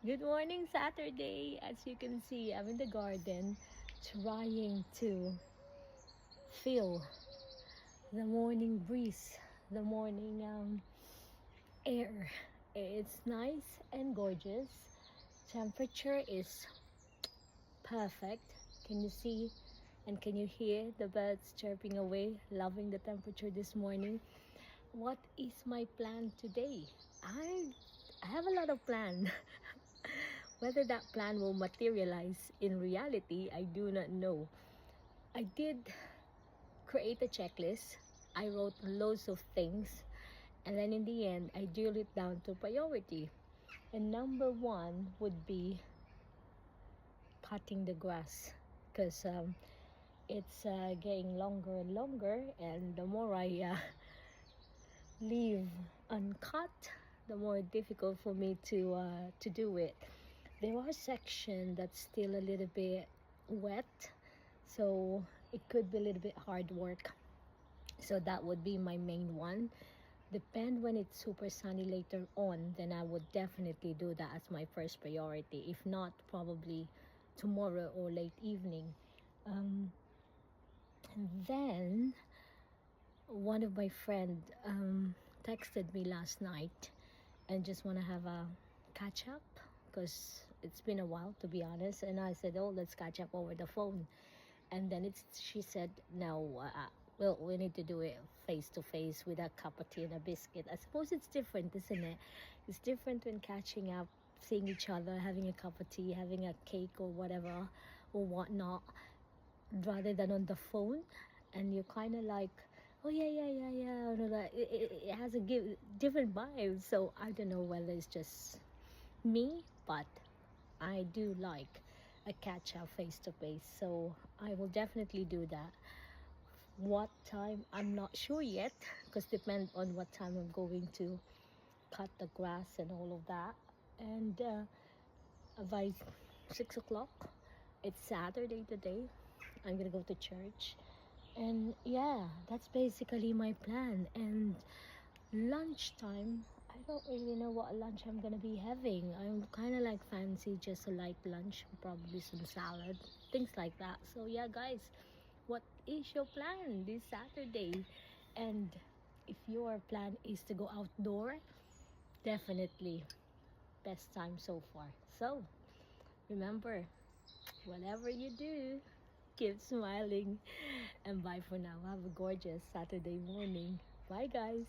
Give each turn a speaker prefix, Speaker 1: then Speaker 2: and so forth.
Speaker 1: Good morning, Saturday. As you can see, I'm in the garden trying to feel the morning breeze, the morning air. It's nice and gorgeous. Temperature is perfect. Can you see and can you hear the birds chirping away? Loving the temperature this morning. What is my plan today? I have a lot of plan. Whether that plan will materialize in reality, I do not know. I did create a checklist. I wrote loads of things, and then in the end, I drilled it down to priority. And number one would be cutting the grass, because it's getting longer and longer, and the more I leave uncut, the more difficult for me to do it. There are sections that's still a little bit wet, so it could be a little bit hard work. So that would be my main one. Depend when it's super sunny later on, then I would definitely do that as my first priority. If not, probably tomorrow or late evening. And then one of my friend texted me last night and just want to have a catch up, because it's been a while, to be honest. And I said, oh, let's catch up over the phone. And then she said, no, well, we need to do it face to face with a cup of tea and a biscuit. I suppose it's different, isn't it? It's different when catching up, seeing each other, having a cup of tea, having a cake or whatever or whatnot, rather than on the phone. And you're kind of like, oh yeah, you know, that it has a different vibe. So I don't know whether it's just me, but I do like a catch up face to face, so I will definitely do that. What time, I'm not sure yet, because depend on what time I'm going to cut the grass and all of that. And by 6 o'clock, it's Saturday today, I'm gonna go to church. And yeah, that's basically my plan. And lunchtime, I don't really know what lunch I'm gonna be having. I'm kind of like fancy just a light lunch, probably some salad, things like that. So yeah, guys, what is your plan this Saturday? And if your plan is to go outdoor, definitely best time so far. So remember, whatever you do, keep smiling. And bye for now. Have a gorgeous Saturday morning. Bye, guys.